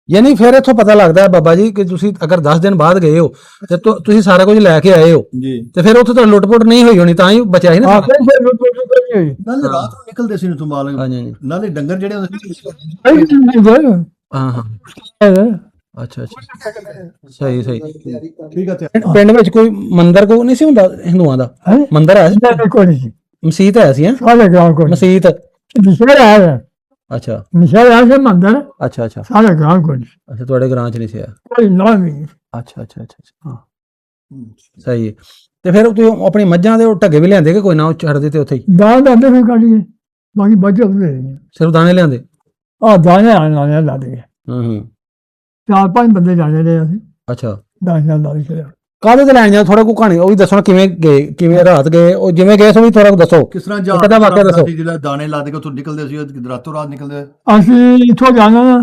Speaker 2: ਯਾਨੀ ਫਿਰ ਇੱਥੋਂ ਪਤਾ ਲੱਗਦਾ ਹੈ ਬਾਬਾ ਜੀ ਕਿ ਤੁਸੀਂ ਅਗਰ 10 ਦਿਨ ਬਾਅਦ ਗਏ ਹੋ ਤੇ ਤੁਸੀਂ ਸਾਰਾ ਕੁਝ ਲੈ ਕੇ ਆਏ ਹੋ
Speaker 3: ਜੀ
Speaker 2: ਤੇ ਫਿਰ ਉੱਥੇ ਤਾਂ ਲੁੱਟ-ਪੁੱਟ ਨਹੀਂ ਹੋਈ ਹੋਣੀ ਤਾਂ ਹੀ ਬਚਿਆ ਸੀ ਨਾ ਸਾਰਾ।
Speaker 3: ਨਾਲੇ ਰਾਤ ਨੂੰ ਨਿਕਲਦੇ ਸੀ ਨੂੰ ਮਾਲ
Speaker 2: ਹਾਂਜੀ
Speaker 3: ਨਾਲੇ ਡੰਗਰ ਜਿਹੜੇ ਹੁੰਦੇ ਸੀ
Speaker 2: ਹਾਂ ਹਾਂ ਅੱਛਾ ਸਹੀ
Speaker 3: ਠੀਕ ਹੈ ਤੇ
Speaker 2: ਪਿੰਡ ਵਿੱਚ ਕੋਈ ਮੰਦਿਰ ਕੋ ਨਹੀਂ ਸੀ ਹੁੰਦਾ ਹਿੰਦੂਆਂ ਦਾ ਮੰਦਿਰ ਹੈ ਸੀ? ਮਸਜਿਦ ਹੈ ਸੀ ਮਸਜਿਦ ਅੱਛਾ ਅੱਛਾ ਅੱਛਾ ਤੁਹਾਡੇ ਗ੍ਰਾਂ ਚ ਨਹੀਂ ਸੀ ਅੱਛਾ ਸਹੀ ਹੈ। ਤੇ ਫਿਰ ਤੁਸੀਂ ਆਪਣੀ ਮੱਝਾਂ ਦੇ ਉਹ ਢੱਗੇ ਵੀ ਲਿਆਂਦੇ ਕਿ ਕੋਈ ਨਾ ਉਹ ਛੱਡਦੇ ਤੇ ਉੱਥੇ ਹੀ ਸਿਰਫ ਦਾਣੇ ਲਿਆਂਦੇ? ਹੂੰ
Speaker 1: 4-5 ਬੰਦੇ ਜਾਣੇ ਰਹੇ ਅਸੀਂ
Speaker 2: ਅੱਛਾ
Speaker 1: 10 ਲਾ ਕੇ
Speaker 2: ਕਾਹਦੇ ਤੇ ਲੈਣ ਜਾ ਥੋੜਾ ਕੋ ਕਹਾਣੀ ਉਹ ਵੀ ਦੱਸੋ ਨਾ ਕਿਵੇਂ ਗਏ ਕਿਵੇਂ ਰਾਤ ਗਏ ਉਹ ਜਿਵੇਂ ਗਏ ਸੋ ਵੀ ਥੋੜਾ ਦੱਸੋ
Speaker 3: ਕਿਸ ਤਰ੍ਹਾਂ
Speaker 2: ਇੱਕ ਅੱਧਾ ਵਾਕਿਆ ਦੱਸੋ।
Speaker 3: ਜਿਹੜਾ ਦਾਣੇ ਲਾ ਕੇ ਉੱਥੋਂ ਨਿਕਲਦੇ ਸੀ ਉਹ ਰਾਤੋਂ ਰਾਤ ਨਿਕਲਦੇ
Speaker 1: ਅਸੀਂ ਇੱਥੋਂ ਜਾਣਾ ਨਾ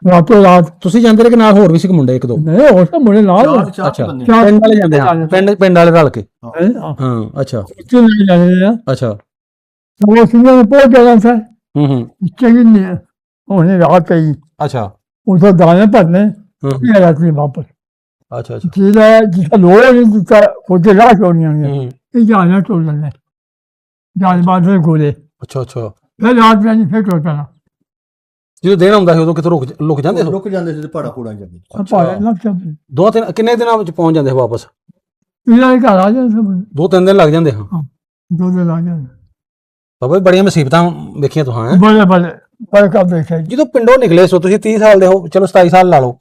Speaker 1: ਰਾਤੋਂ ਰਾਤ
Speaker 2: ਤੁਸੀਂ ਜਾਂਦੇ ਰਹੇ ਕਿ ਨਾਲ ਹੋਰ ਵੀ ਸੀ ਮੁੰਡੇ ਇੱਕ ਦੋ?
Speaker 1: ਨਹੀਂ ਉਸ ਤੋਂ ਮੁੰਡੇ ਨਾਲ
Speaker 2: ਅੱਛਾ
Speaker 3: ਬੰਦੇ
Speaker 2: ਪਿੰਡ ਵਾਲੇ ਜਾਂਦੇ ਹਾਂ ਪਿੰਡ ਵਾਲੇ ਰਲ ਕੇ ਹਾਂ ਅੱਛਾ
Speaker 1: ਨਹੀਂ ਜਾਣੇ ਆ
Speaker 2: ਅੱਛਾ
Speaker 1: ਉਹ ਸਿੰਘਾਂ ਨੂੰ ਪਹੁੰਚ ਜਾਣਾ ਸਰ
Speaker 2: ਹੂੰ
Speaker 1: ਚੰਗੀ ਨਹੀਂ ਉਹਨੇ ਰਾਤ ਪਈ
Speaker 2: ਅੱਛਾ
Speaker 1: ਉਦੋਂ ਦਾਣੇ ਭਰਨੇ ਫਿਰ ਰਾਤੀ ਵਾਪਸ
Speaker 2: ਅੱਛਾ
Speaker 1: ਜਿਹਦਾ ਜਿਸਾ ਲੋੜ ਨਹੀਂ ਦਿੱਤਾ ਉਹਦੇ ਰਾਹ ਚੋਣੀਆਂ
Speaker 2: ਹੂੰ
Speaker 1: ਇਹ ਜਾਣਾ ਚੋਲ ਲੈਣੇ ਜਾਨ ਬਾਦ ਦੇ ਗੋਲੇ
Speaker 2: ਅੱਛਾ
Speaker 1: ਫਿਰ ਰਾਤ ਨੂੰ ਫਿਰ ਟੁੱਟ ਪੈਣਾ
Speaker 2: ਜਦੋਂ ਦੇਣ ਆਉਂਦਾ ਸੀ ਉਦੋਂ ਕਿਤੇ ਲੁਕ ਜਾਂਦੇ ਸੀ?
Speaker 3: ਰੁਕ ਜਾਂਦੇ ਸੀ ਤੇ ਪਹਾੜਾ ਪੂੜਾ ਜਾਂਦੇ
Speaker 1: ਆਪਾਂ ਲੱਗ ਜਾਂਦੇ
Speaker 2: ਦੋ ਤਿੰਨ ਕਿੰਨੇ ਦਿਨਾਂ ਵਿੱਚ ਪਹੁੰਚ ਜਾਂਦੇ ਸੀ ਵਾਪਸ?
Speaker 1: ਇਹਨਾਂ ਦੇ ਘਰ ਆ ਜਾਂਦੇ ਸਭ
Speaker 2: 2-3 ਦਿਨ ਲੱਗ ਜਾਂਦੇ ਹਾਂ।
Speaker 1: 2 ਦਿਨ ਲੱਗ ਜਾਂਦੇ
Speaker 2: ਬਾਬਾ ਜੀ ਬੜੀਆਂ ਮੁਸੀਬਤਾਂ ਵੇਖੀਆਂ ਤੁਹਾਂ ਹੈਂ?
Speaker 1: ਬੜੇ ਕੰਮ ਦੇਖਿਆ ਜੀ
Speaker 2: ਜਦੋਂ ਪਿੰਡੋਂ ਨਿਕਲੇ ਸੋ ਤੁਸੀਂ 30 ਸਾਲ ਦੇ ਹੋ ਚਲੋ 27 ਸਾਲ ਲਾ ਲਓ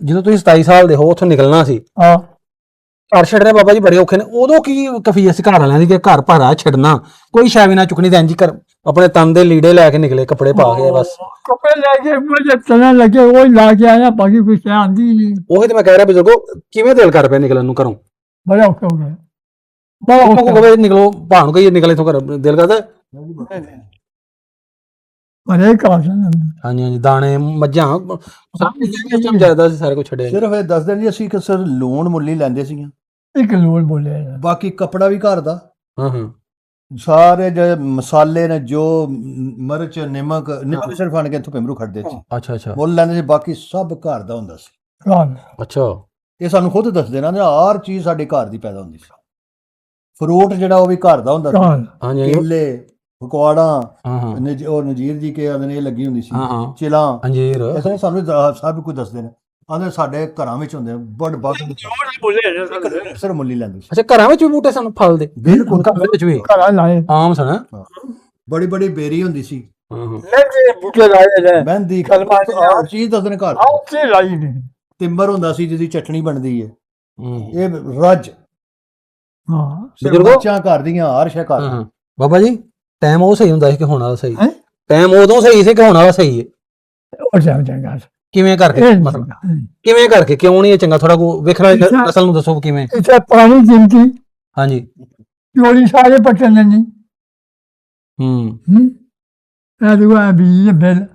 Speaker 2: ਜਦੋਂ ਤੁਸੀਂ 27 ਸਾਲ ਦੇ ਹੋ ਉੱਥੋਂ ਨਿਕਲਣਾ ਸੀ
Speaker 1: ਹਾਂ
Speaker 2: ਘਰ ਛੱਡਣੇ ਬਾਬਾ ਜੀ ਬੜੇ ਔਖੇ ਨੇ ਉਦੋਂ ਕੀ ਕਫੀਅਤ ਸੀ ਘਰ ਵਾਲਿਆਂ ਦੀ ਕਿ ਘਰ ਭਾਰਾ ਛੱਡਣਾ ਕੋਈ ਸ਼ੈ ਵੀ ਨਾ ਚੁੱਕਣੀ ਤੇ ਇੰਜ ਕਰ ਆਪਣੇ ਤਨ ਦੇ ਲੀੜੇ ਲੈ ਕੇ ਨਿਕਲੇ ਕੱਪੜੇ ਪਾ ਕੇ ਬਸ
Speaker 1: ਕੱਪੜੇ ਲੈ ਕੇ ਮੁਝੇ ਤਨਾ ਲੱਗੇ ਉਹ ਲਾ ਕੇ ਆਇਆ ਬਾਕੀ ਕੋਈ ਸ਼ੈ ਆਂਦੀ ਨਹੀਂ
Speaker 2: ਉਹੀ ਤੇ ਮੈਂ ਕਹਿ ਰਿਹਾ ਬਜ਼ੁਰਗੋ ਕਿਵੇਂ ਦਿਲ ਕਰ ਪਿਆ ਨਿਕਲਣ ਨੂੰ ਘਰੋਂ?
Speaker 1: ਬੜਾ ਔਖਾ ਹੋ ਗਿਆ
Speaker 2: ਉਹ ਕੋ ਕਹੇ ਨਿਕਲੋ ਭਾਣ ਨੂੰ ਕਹੀਏ ਨਿਕਲੇ ਇਥੋਂ ਘਰ ਦਿਲ ਕਰਦਾ
Speaker 1: ਬੜੇ ਕਾਸ਼
Speaker 2: ਹਾਂਜੀ ਦਾਣੇ ਮੱਝਾਂ ਸਭ ਜ਼ਿਆਦਾ ਸੀ ਸਾਰੇ ਕੁਝ ਛੱਡਿਆ
Speaker 3: ਸਿਰਫ ਇਹ ਦੱਸ ਦਿਨ ਜੀ ਅਸੀਂ ਕਿ ਸਰ ਲੋਨ ਮੁੱਲੀ ਲੈਂਦੇ ਸੀਗੇ
Speaker 1: ਇੱਕ ਲੋੜ ਬੋਲਿਆ
Speaker 3: ਬਾਕੀ ਕੱਪੜਾ ਵੀ ਘਰ ਦਾ
Speaker 2: ਹਾਂ
Speaker 3: ਸਾਰੇ ਜਿਹੜੇ ਮਸਾਲੇ ਨੇ ਜੋ ਮਿਰਚ ਨਮਕ ਸਿਰਫ ਆਣ ਕੇ ਇੱਥੋਂ ਪਿੰਮਰੂ ਖੜਦੇ ਸੀ
Speaker 2: ਅੱਛਾ
Speaker 3: ਮੁੱਲ ਲੈਂਦੇ ਸੀ ਬਾਕੀ ਸਭ ਘਰ ਦਾ ਹੁੰਦਾ ਸੀ
Speaker 2: ਅੱਛਾ
Speaker 3: ਇਹ ਸਾਨੂੰ ਖੁਦ ਦੱਸਦੇ ਨਾ ਹਰ ਚੀਜ਼ ਸਾਡੇ ਘਰ ਦੀ ਪੈਦਾ ਹੁੰਦੀ ਸੀ ਫਰੂਟ ਜਿਹੜਾ ਉਹ ਵੀ ਘਰ ਦਾ ਹੁੰਦਾ ਸੀ
Speaker 2: ਹਾਂਜੀ
Speaker 3: ਕੇਲੇ ਪਕੌੜਾ
Speaker 2: ਹਾਂ
Speaker 3: ਉਹ ਨਜੀਰ ਜੀ ਕੇ ਆਦਨੇ ਇਹ ਲੱਗੀ ਹੁੰਦੀ ਸੀ
Speaker 2: ਹਾਂ
Speaker 3: ਚਿਲਾਂ
Speaker 2: ਅੰਜੀਰ
Speaker 3: ਇਸੇ ਸਾਨੂੰ ਸਭ ਕੁਝ ਦੱਸਦੇ ਨੇ ਆਂਦੇ ਸਾਡੇ ਘਰਾਂ ਵਿੱਚ ਹੁੰਦੇ ਬੜ ਸਿਰ ਮੁੱਲੀ ਲੈਂਦੇ ਸੀ
Speaker 2: ਅੱਛਾ ਘਰਾਂ ਵਿੱਚ ਵੀ ਬੂਟੇ ਸਾਨੂੰ ਫਲ ਦੇ
Speaker 3: ਬਿਲਕੁਲ
Speaker 2: ਘਰ ਵਿੱਚ ਵੀ
Speaker 1: ਘਰਾਂ ਲਾਏ
Speaker 2: ਆਮ ਸਨ
Speaker 3: ਬੜੀ ਬੜੀ ਬੇਰੀ ਹੁੰਦੀ ਸੀ
Speaker 1: ਬੂਟੇ ਲਾਏ ਨੇ
Speaker 3: ਮਹਿੰਦੀ ਹਰ ਚੀਜ਼ ਦੱਸਦੇ ਨੇ ਘਰ
Speaker 1: ਆਉਂ ਲਾਈ ਨਹੀਂ
Speaker 3: ਟਿੰਬਰ ਹੁੰਦਾ ਸੀ ਜਿਹਦੀ ਚਟਣੀ ਬਣਦੀ ਹੈ ਇਹ ਰੱਜ
Speaker 1: ਹਾਂ
Speaker 3: ਬੱਚਾਂ ਘਰ ਦੀਆਂ ਹਰ ਸ਼ੈ ਘਰ
Speaker 2: ਬਾਬਾ ਜੀ ਟਾਈਮ ਉਹ ਸਹੀ ਹੁੰਦਾ ਸੀ ਕਿ ਹੁਣ ਵਾਲਾ ਸਹੀ ਟਾਈਮ ਉਦੋਂ ਸਹੀ ਸੀ ਕਿ ਹੁਣ ਵਾਲਾ ਸਹੀ ਹੈ
Speaker 1: ਉਹ ਚੰਗਾ
Speaker 2: ਕਿਵੇਂ ਕਰਕੇ ਮਤਲਬ ਕਿਵੇਂ ਕਰਕੇ ਕਿਉਂ ਨਹੀਂ ਇਹ ਚੰਗਾ ਥੋੜਾ ਕੋ ਵੇਖਣਾ ਨਸਲ ਨੂੰ ਦੱਸੋ ਕਿਵੇਂ
Speaker 1: ਇੱਥੇ ਪੁਰਾਣੀ ਜ਼ਿੰਦਗੀ
Speaker 2: ਹਾਂਜੀ
Speaker 1: ਚੋਰੀ ਸਾਰੇ ਪੱਟਣ ਨੇ ਨਹੀਂ ਇਹ ਦੁਆ ਬਿਜਲੀ ਬਿੱਲ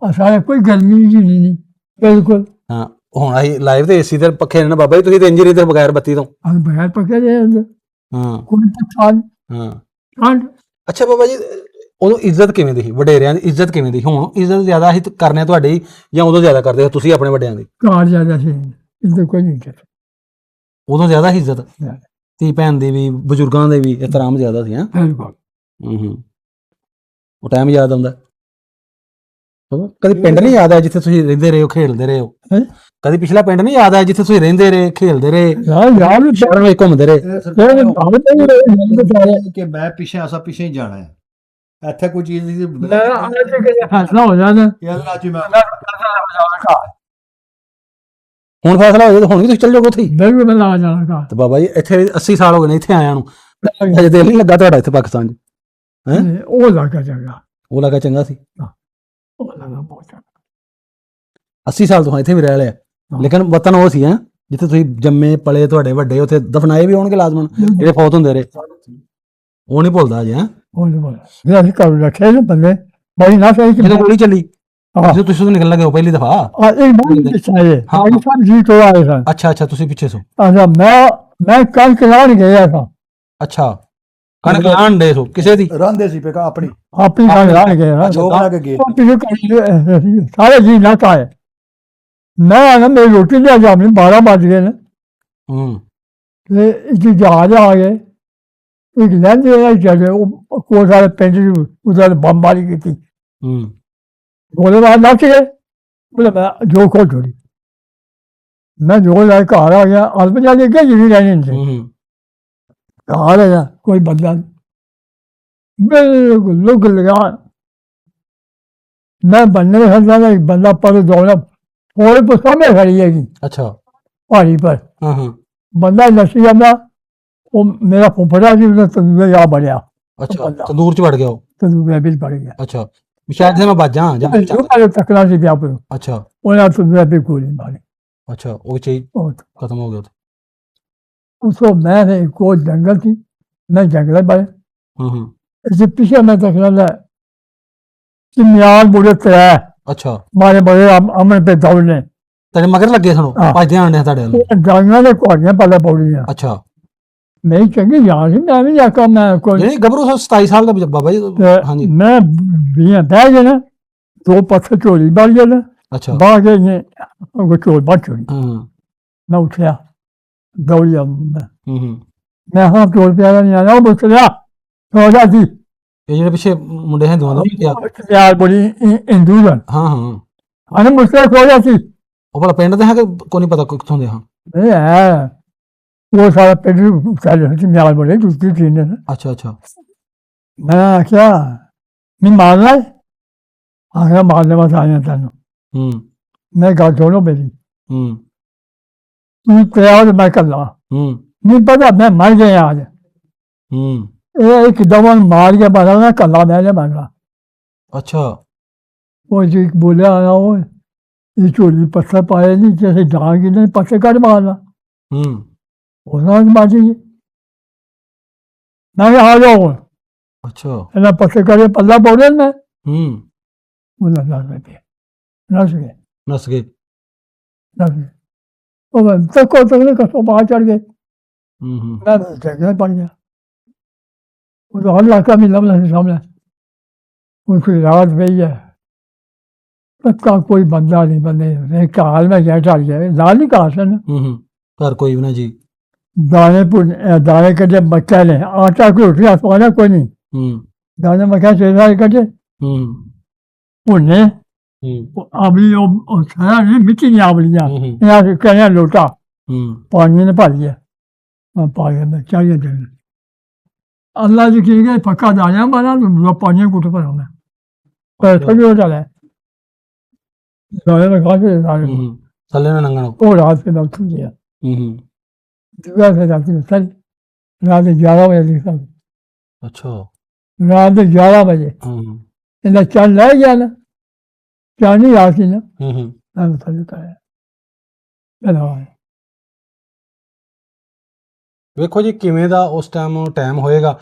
Speaker 1: ਸਾਰੇ ਕੋਈ ਗਰਮੀ ਜੀ ਨਹੀਂ ਬਿਲਕੁਲ
Speaker 2: ਹਾਂ ਹੁਣ ਆਹੀ ਲਾਈਵ ਤੇ ਏਸੀ ਤੇ ਪੱਖੇ ਨੇ ਨਾ ਬਾਬਾ ਜੀ ਤੁਸੀਂ ਤੇ ਇੰਜਰੀ ਤੇ ਬਗੈਰ ਬੱਤੀ ਤੋਂ
Speaker 1: ਬਗੈਰ ਪੱਕੇ ਦੇ
Speaker 2: ਹਾਂ
Speaker 1: ਕੋਈ ਪਛਾਣ
Speaker 2: ਹਾਂ ਅੱਛਾ ਬਾਬਾ ਜੀ ਉਦੋਂ ਇੱਜ਼ਤ ਕਿਵੇਂ ਦੀ ਸੀ ਵਡੇਰਿਆਂ ਦੀ ਇੱਜ਼ਤ ਕਿਵੇਂ ਦੀ ਹੁਣ ਇੱਜ਼ਤ ਜ਼ਿਆਦਾ ਹੀ ਕਰਨੇ ਤੁਹਾਡੀ ਜਾਂ ਉਦੋਂ ਜ਼ਿਆਦਾ ਕਰਦੇ ਹੋ ਤੁਸੀਂ ਆਪਣੇ ਵੱਡਿਆਂ ਦੀ?
Speaker 1: ਕਾਰ ਜ਼ਿਆਦਾ ਸੀ ਇੱਜ਼ਤ ਕੋਈ ਨਹੀਂ ਕਰਦਾ
Speaker 2: ਉਦੋਂ ਜ਼ਿਆਦਾ ਹੀ ਇੱਜ਼ਤ ਧੀ ਭੈਣ ਦੀ ਵੀ ਬਜ਼ੁਰਗਾਂ ਦੇ ਵੀ ਇਤਰਾਮ ਜ਼ਿਆਦਾ ਸੀ ਹਾਂ ਉਹ ਟਾਈਮ ਯਾਦ ਆਉਂਦਾ ਕਦੀ ਪਿੰਡ ਨਹੀਂ ਯਾਦ ਆਇਆ ਜਿੱਥੇ ਤੁਸੀਂ ਰਹਿੰਦੇ ਰਹੇ ਹੋ ਖੇਡਦੇ ਰਹੇ ਹੋ ਕਦੀ ਪਿਛਲਾ ਪਿੰਡ ਨਹੀਂ ਯਾਦ ਆਇਆ ਜਿੱਥੇ ਤੁਸੀਂ ਰਹਿੰਦੇ ਰਹੇ ਖੇਡਦੇ ਰਹੇ
Speaker 1: ਯਾਰ
Speaker 2: ਸ਼ਹਿਰਾਂ ਵਿੱਚ ਘੁੰਮਦੇ ਰਹੇ
Speaker 3: ਕਿ ਮੈਂ ਪਿੱਛੇ ਹੀ ਜਾਣਾ ਹੈ ਇੱਥੇ ਕੋਈ ਚੀਜ਼ ਨਹੀਂ
Speaker 1: ਫੈਸਲਾ ਹੋ ਜਾਣਾ
Speaker 2: ਹੁਣ ਫੈਸਲਾ ਹੋ ਜਾਏ ਹੁਣ ਵੀ ਤੁਸੀਂ ਚੱਲ ਜਾਓਗੇ ਉੱਥੇ
Speaker 1: ਬਿਲਕੁਲ ਮੈਂ ਲਾ ਜਾਣਾ
Speaker 2: ਤੇ ਬਾਬਾ ਜੀ ਇੱਥੇ 80 ਸਾਲ ਹੋ ਗਏ ਨੇ ਇੱਥੇ ਆਇਆ ਨੂੰ ਅਜੇ ਦਿਲ ਨਹੀਂ ਲੱਗਾ ਤੁਹਾਡਾ ਇੱਥੇ ਪਾਕਿਸਤਾਨ 'ਚ
Speaker 1: ਉਹ ਲੱਗਾ ਚੰਗਾ
Speaker 2: ਉਹ ਲੱਗਾ ਚੰਗਾ ਸੀ
Speaker 1: ਉਹ ਲੱਗਾ ਬਹੁਤ ਚੰਗਾ
Speaker 2: 80 ਸਾਲ ਤੋਂ ਇੱਥੇ ਵੀ ਰਹਿ ਲਿਆ ਲੇਕਿਨ ਵਤਨ ਉਹ ਸੀ ਜਿੱਥੇ ਤੁਸੀਂ ਜੰਮੇ ਪਲੇ ਤੁਹਾਡੇ ਵੱਡੇ ਉੱਥੇ ਦਫਨਾਏ ਵੀ ਹੋਣਗੇ ਲਾਜ਼ਮਨ ਜਿਹੜੇ ਫੌਤ ਹੁੰਦੇ ਰਹੇ ਉਹ ਨਹੀਂ ਭੁੱਲਦਾ ਅਜੇ
Speaker 1: ਉਹ ਨਹੀਂ ਬੋਲਿਆ ਅਸੀਂ ਕਰ ਰੱਖੇ ਨੇ ਬੰਦੇ ਬੜੀ ਨਾ ਸਹੀ
Speaker 2: ਜਦੋਂ ਗੋਲੀ ਚੱਲੀ ਜਦੋਂ ਤੁਸੀਂ ਨਿਕਲ ਲੱਗੇ ਹੋ ਪਹਿਲੀ ਦਫਾ
Speaker 1: ਇੱਕ ਬਾਤ ਪਿੱਛੇ ਹਾਂ ਸਭ ਜੀ ਤੋਂ ਆਏ ਸਨ
Speaker 2: ਅੱਛਾ ਤੁਸੀਂ ਪਿੱਛੇ ਸੋ
Speaker 1: ਅੱਛਾ ਮੈਂ ਕੱਲ ਕਲਾਣ ਗਿਆ ਸਾਂ
Speaker 2: ਅੱਛਾ ਕਣਕ ਲਾਣ ਦੇ ਸੋ ਕਿਸੇ ਦੀ
Speaker 3: ਰਹਿੰਦੇ ਸੀ ਪੇਕਾ ਆਪਣੀ
Speaker 1: ਕੱਲ ਲਾਣ ਗਿਆ
Speaker 3: ਲੋਕ ਲਾ ਕੇ ਗਏ
Speaker 1: ਸਾਰੇ ਜੀ ਨਾ ਕਾਏ मैं आना मेरी रोटी लिया जा अपनी 12 बज गए ने
Speaker 2: ਹੂੰ
Speaker 1: ते इक जहाज आ गए एक लैंदे चले कोई सारे पिंड उधर बमबारी की थी
Speaker 2: ਹੂੰ
Speaker 1: गोलीबार नस गए बोले मैं जो खोल छोड़ी मैं जो लाए घर आ गया अलपजा लेके जी रहने से
Speaker 2: ਹੂੰ
Speaker 1: घर आया कोई बंदा नहीं बिल्कुल लुक लगा मैं बनने में समझा था एक बंदा पर दौड़ा थोड़े तो सामने खड़ी है
Speaker 2: ਅੱਛਾ
Speaker 1: पहाड़ी पर
Speaker 2: ਹਾਂ ਹਾਂ
Speaker 1: बंदा नसी जाता वो मेरा फुफड़ा जी उसने तंदूर यहाँ बढ़िया
Speaker 2: ਅੱਛਾ ਤੰਦੂਰ ਚ ਵੜ ਗਿਆ ਉਹ
Speaker 1: तंदूर भी बढ़ गया
Speaker 2: ਅੱਛਾ ਵੀ ਸ਼ਾਇਦ ਜੇ ਮੈਂ ਬਾਜਾਂ ਜਾਂ
Speaker 1: जो पहले तकला से क्या पर
Speaker 2: ਅੱਛਾ
Speaker 1: उन्हें तंदूर भी गोली मारी
Speaker 2: ਅੱਛਾ ਉਹ ਚ ਹੀ
Speaker 1: और
Speaker 2: ਖਤਮ ਹੋ ਗਿਆ ਉੱਥੇ।
Speaker 1: उसको मैं कोई जंगल थी मैं जंगल पर
Speaker 2: ਹਾਂ ਹਾਂ
Speaker 1: इससे पीछे मैं तकला कि म्यार बुढ़े तय
Speaker 2: ਅੱਛਾ
Speaker 1: मारे बड़े अमन पे दौड़ने
Speaker 2: ਤੇਰੇ ਮਗਰ ਲੱਗੇ ਸਾਨੂੰ
Speaker 1: ਹਾਂ।
Speaker 2: ਭੱਜਦੇ ਆਣੇ ਤੁਹਾਡੇ ਵੱਲ
Speaker 1: जाइया ने घोड़ियां पहले पौड़ियां
Speaker 2: ਅੱਛਾ
Speaker 1: मेरी चंगी जान सी मैं भी आका मैं कोई
Speaker 2: ਜਿਹੜੀ ਗੱਭਰੂ 27 ਸਾਲ ਦਾ ਬਾਬਾ ਜੀ
Speaker 1: ते
Speaker 2: ਹਾਂਜੀ
Speaker 1: मैं बह गए ना 2 पत्थर झोली बढ़ गए ना
Speaker 2: ਅੱਛਾ
Speaker 1: बाहर गए इन्हें झोल बढ़ छोड़ी
Speaker 2: ਹਾਂ
Speaker 1: मैं उठा दौड़ी मैं
Speaker 2: ਹੂੰ ਹੂੰ
Speaker 1: हाँ झोल प्यारा नहीं आया वो चलिया सो जाती
Speaker 2: ਇਹ ਜਿਹੜੇ ਪਿੱਛੇ ਮੁੰਡੇ ਹਿੰਦੂਆਂ ਦਾ ਵੀ ਕਿਹਾ
Speaker 1: प्यार बड़ी हिंदू सन
Speaker 2: ਹਾਂ ਹਾਂ
Speaker 1: अरे मुझसे सो जाती
Speaker 2: ਉਹ ਭਲਾ ਪਿੰਡ ਦੇ ਹੈ ਕਿ ਕੋਈ ਨਹੀਂ पता ਕਿੱਥੋं ਦੇ ਹਾਂ
Speaker 1: नहीं है वो सारा पेट चल म्यार बड़े दूसरी थी ने
Speaker 2: ਅੱਛਾ ਅੱਛਾ
Speaker 1: मैं आख्या नहीं मारना है आखिर मारने बस आया तेन
Speaker 2: ਹੂੰ
Speaker 1: मैं गल सुनो मेरी
Speaker 2: ਹੂੰ
Speaker 1: तू तेरा तो मैं कला
Speaker 2: ਹੂੰ
Speaker 1: नहीं पता मैं मर गया आज
Speaker 2: ਹੂੰ
Speaker 1: ये एक दवन मार के मारा मैं कला मैंने मारा
Speaker 2: ਅੱਛਾ
Speaker 1: वो जी बोले आया वो ये चोली पत्थर पाए नहीं जैसे डांग नहीं पत्थर काट मारना
Speaker 2: ਹੂੰ
Speaker 1: होना मार दीजिए मैं आ जाओ
Speaker 2: ਅੱਛਾ
Speaker 1: पत्थर काटे पल्ला पौड़े में
Speaker 2: ਹੂੰ
Speaker 1: बोला नस गए
Speaker 2: ਨਸ ਗਏ
Speaker 1: नस गए वो तक कसो बाहर चढ़ गए
Speaker 2: ਹੂੰ ਹੂੰ
Speaker 1: मैं जगह पड़ गया वो तो हर इलाका में लमला से सामने उसकी रात गई है सबका कोई बंदा नहीं बंदे काल में क्या चढ़ गया लाल ही कहा से ना
Speaker 2: ਹੂੰ ਘਰ ਕੋਈ ਵੀ ਨਾ ਜੀ
Speaker 1: दाने कटे बच्चा ने आटा की रोटी आसमाना कोई नहीं
Speaker 2: ਹੂੰ
Speaker 1: दाने मक्या चेहरा कटे
Speaker 2: ਹੂੰ
Speaker 1: उन्हें
Speaker 2: ਹੂੰ
Speaker 1: आवली छाया नहीं मिट्टी नहीं आवलियाँ
Speaker 2: ਹੂੰ
Speaker 1: यहाँ से कहना लोटा
Speaker 2: ਹੂੰ
Speaker 1: पानी ने भर लिया पानी में चाहिए देना अल्लाह जी की गई पक्का दाना बना तो पानी कुट पर हमें पैसा भी हो जाता है दाने में खा के दाने
Speaker 2: ਹੂੰ ਥੱਲੇ ਨਾ ਲੰਘਣਾ
Speaker 1: वो रात से मैं उठ गया
Speaker 2: ਹੂੰ ਹੂੰ
Speaker 1: दुआ से रात में सर रात 11 बजे लिखा
Speaker 2: ਅੱਛਾ
Speaker 1: रात 11 बजे
Speaker 2: ਹੂੰ
Speaker 1: इन्हें चल ले गया ना चल नहीं आ सी ना
Speaker 2: ਹੂੰ ਹੂੰ
Speaker 1: मैं उठा कराया चलो
Speaker 2: ਵੇਖੋ ਜੀ ਕਿਵੇਂ ਦਾ ਉਸ ਟਾਈਮ ਹੋਏਗਾ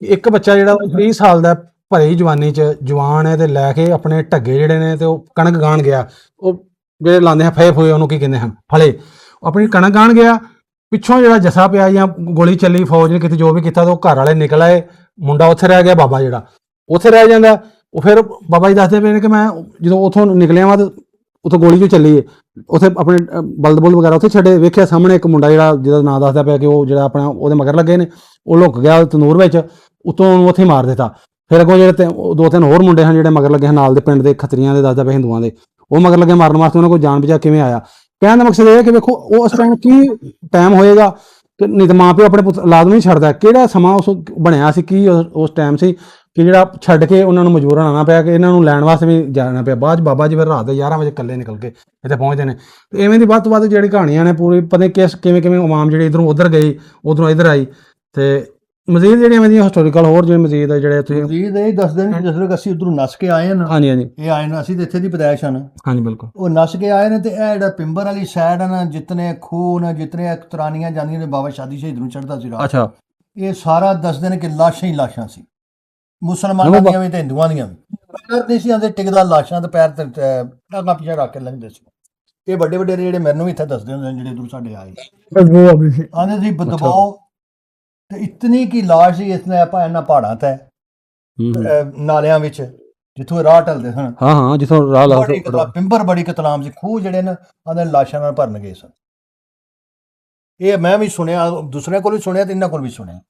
Speaker 2: ਇੱਕ ਬੱਚਾ ਜਿਹੜਾ ਉਹ 30 ਸਾਲ ਦਾ ਭਰੀ ਜਵਾਨੀ ਚ ਜਵਾਨ ਹੈ ਤੇ ਲੈ ਕੇ ਆਪਣੇ ਢੱਗੇ ਜਿਹੜੇ ਨੇ ਤੇ ਉਹ ਕਣਕ ਗਾਣ ਗਿਆ ਉਹ ਜਿਹੜੇ ਲਾਉਂਦੇ ਆ ਫੇ ਫੋਏ ਉਹਨੂੰ ਕੀ ਕਹਿੰਦੇ ਹਨ ਫਲੇ ਉਹ ਆਪਣੀ ਕਣਕ ਗਾਣ ਗਿਆ ਪਿੱਛੋਂ ਜਿਹੜਾ ਜੱਸਾ ਪਿਆ ਜਾਂ ਗੋਲੀ ਚੱਲੀ ਫੌਜ ਨੇ ਕਿਤੇ ਜੋ ਵੀ ਕੀਤਾ ਤੇ ਉਹ ਘਰ ਵਾਲੇ ਨਿਕਲ ਆਏ ਮੁੰਡਾ ਉੱਥੇ ਰਹਿ ਗਿਆ ਬਾਬਾ ਜਿਹੜਾ ਉੱਥੇ ਰਹਿ ਜਾਂਦਾ ਉਹ ਫਿਰ ਬਾਬਾ ਜੀ ਦੱਸਦੇ ਪਏ ਨੇ ਕਿ ਮੈਂ ਜਦੋਂ ਉੱਥੋਂ ਨਿਕਲਿਆ ਵਾਂ ਤੇ ਉੱਥੇ ਗੋਲੀ ਜੋ ਚੱਲੀ ਏ ਉੱਥੇ ਆਪਣੇ ਬਲਦ ਵਗੈਰਾ ਉੱਥੇ ਛੱਡੇ ਵੇਖਿਆ ਸਾਹਮਣੇ ਇੱਕ ਮੁੰਡਾ ਜਿਹੜਾ ਜਿਹਦਾ ਨਾਂ ਦੱਸਦਾ ਪਿਆ ਕਿ ਉਹ ਜਿਹੜਾ ਆਪਣਾ ਉਹਦੇ ਮਗਰ ਲੱਗੇ ਨੇ ਉਹ ਲੁੱਕ ਗਿਆ ਤਨੂਰ ਵਿੱਚ ਉੱਤੋਂ ਉਹਨੂੰ ਉੱਥੇ ਮਾਰ ਦਿੱਤਾ ਫਿਰ ਅੱਗੋਂ ਜਿਹੜੇ 2-3 ਹੋਰ ਮੁੰਡੇ ਹਨ ਜਿਹੜੇ ਮਗਰ ਲੱਗੇ ਹਨ ਨਾਲ ਦੇ ਪਿੰਡ ਦੇ ਖੱਤਰੀਆਂ ਦੇ ਦੱਸਦਾ ਪਿਆ ਹਿੰਦੂਆਂ ਦੇ ਉਹ ਮਗਰ ਲੱਗੇ ਮਾਰਨ ਵਾਸਤੇ ਉਹਨਾਂ ਕੋਲ ਜਾਣ ਬਚਾ ਕਿਵੇਂ ਆਇਆ ਕਹਿਣ ਦਾ ਮਕਸਦ ਇਹ ਹੈ ਕਿ ਵੇਖੋ ਉਹ ਉਸ ਟਾਈਮ ਕੀ ਟਾਈਮ ਹੋਏਗਾ ਕਿ ਨਹੀਂ ਤਾਂ ਮਾਂ ਪਿਓ ਆਪਣੇ ਪੁੱਤ ਔਲਾਦ ਨੂੰ ਨਹੀਂ ਛੱਡਦਾ ਕਿਹੜਾ ਸਮਾਂ ਉਸ ਬਣਿਆ ਸੀ ਕੀ ਉਸ ਟਾਈਮ ਸੀ ਕਿ ਜਿਹੜਾ ਛੱਡ ਕੇ ਉਹਨਾਂ ਨੂੰ ਮਜਬੂਰਨ ਆਉਣਾ ਪਿਆ ਕਿ ਇਹਨਾਂ ਨੂੰ ਲੈਣ ਵਾਸਤੇ ਵੀ ਜਾਣਾ ਪਿਆ ਬਾਅਦ 'ਚ ਬਾਬਾ ਜੀ ਫਿਰ ਰਾਤ ਦੇ 11 ਵਜੇ ਇਕੱਲੇ ਨਿਕਲ ਕੇ ਇੱਥੇ ਪਹੁੰਚਦੇ ਨੇ ਤੇ ਐਵੇਂ ਦੀ ਵੱਧ ਤੋਂ ਵੱਧ ਜਿਹੜੀ ਕਹਾਣੀਆਂ ਨੇ ਪੂਰੀ ਪਤਾ ਕਿਵੇਂ ਆਵਾਮ ਜਿਹੜੀ ਇੱਧਰੋਂ ਉੱਧਰ ਗਈ ਉੱਧਰੋਂ ਇੱਧਰ ਆਈ ਤੇ ਮਜ਼ੀਦ ਜਿਹੜੀਆਂ ਐਵੇਂ ਦੀਆਂ ਹਿਸਟੋਰੀਕਲ ਹੋਰ ਜਿਹੜੇ ਮਜ਼ੀਦ ਆ ਜਿਹੜੇ ਤੁਸੀਂ
Speaker 3: ਮਜ਼ੀਦ ਇਹ ਦੱਸਦੇ ਨੇ ਜਿਸ ਵੇਲੇ ਅਸੀਂ ਉੱਧਰੋਂ ਨੱਸ ਕੇ ਆਏ ਨਾ
Speaker 2: ਹਾਂਜੀ ਹਾਂਜੀ
Speaker 3: ਇਹ ਆਏ ਨਾ ਅਸੀਂ ਤੇ ਇੱਥੇ ਦੀ ਪਦਾਇਸ਼ ਹਨ
Speaker 2: ਹਾਂਜੀ ਬਿਲਕੁਲ
Speaker 3: ਉਹ ਨੱਸ ਕੇ ਆਏ ਨੇ ਤੇ ਇਹ ਜਿਹੜਾ ਪਿੰਬਰ ਵਾਲੀ ਸਾਈਡ ਹੈ ਨਾ ਜਿਤਨੇ ਖੂਹ ਨੇ ਜਿਤਨੇ ਤਰਾਨੀਆਂ ਜਾਂਦੀਆਂ ਨੇ ਬਾਬਾ ਸ਼ਾਦੀ ਸ਼ਹੀਦ ਨੂੰ ਚੜ੍ਹਦਾ ਸੀ ਰਾਤ
Speaker 2: ਅੱਛਾ
Speaker 3: ਇਹ ਸਾਰਾ ਦੱਸਦੇ ਨੇ ਕਿ ਲਾਸ਼ਾਂ ਹੀ ਲਾਸ਼ਾਂ ਸੀ ਮੁਸਲਮਾਨਾਂ ਦੀਆਂ ਵੀ ਤੇ ਹਿੰਦੂਆਂ ਦੀਆਂ ਵੀ ਪੈਰ ਨਹੀਂ ਸੀ ਆਂਦੇ ਟਿਕਦਾ ਲਾਸ਼ਾਂ ਤੇ ਪੈਰ ਤੇ ਟਾਂਗਾ ਪਿੱਛੇ ਰੱਖ ਕੇ ਲੰਘਦੇ ਸੀ ਇਹ ਵੱਡੇ ਵੱਡੇ ਜਿਹੜੇ ਮੈਨੂੰ ਵੀ ਇੱਥੇ ਦੱਸਦੇ ਹੁੰਦੇ ਨੇ ਜਿਹੜੇ ਇੱਧਰੋਂ ਸਾਡੇ ਆਏ
Speaker 1: वो अभी से
Speaker 3: आने दी दबाओ ਤੇ ਇਤਨੀ ਕੀ ਲਾਸ਼ ਸੀ ਇਸਨੇ ਆਪਾਂ ਇਹਨਾਂ ਪਹਾੜਾਂ ਤੇ ਨਾਲਿਆਂ ਵਿੱਚ ਜਿੱਥੋਂ ਇਹ ਰਾਹ ਢਲਦੇ ਸਨ
Speaker 2: ਹਾਂ ਹਾਂ ਜਿੱਥੋਂ ਰਾਹ ਲਾ
Speaker 3: ਬੜੀ ਕਤਲਾ ਪਿੰਬਰ ਬੜੀ ਕਤਲਾਮ ਸੀ, ਖੂਹ ਜਿਹੜੇ ਨੇ ਆਂਦੇ ਲਾਸ਼ਾਂ ਨਾਲ ਭਰਨ ਗਏ ਸਨ। ਇਹ ਮੈਂ ਵੀ ਸੁਣਿਆ, ਦੂਸਰਿਆਂ ਕੋਲ ਵੀ ਸੁਣਿਆ ਤੇ ਇਹਨਾਂ ਕੋਲ ਵੀ ਸੁਣਿਆ।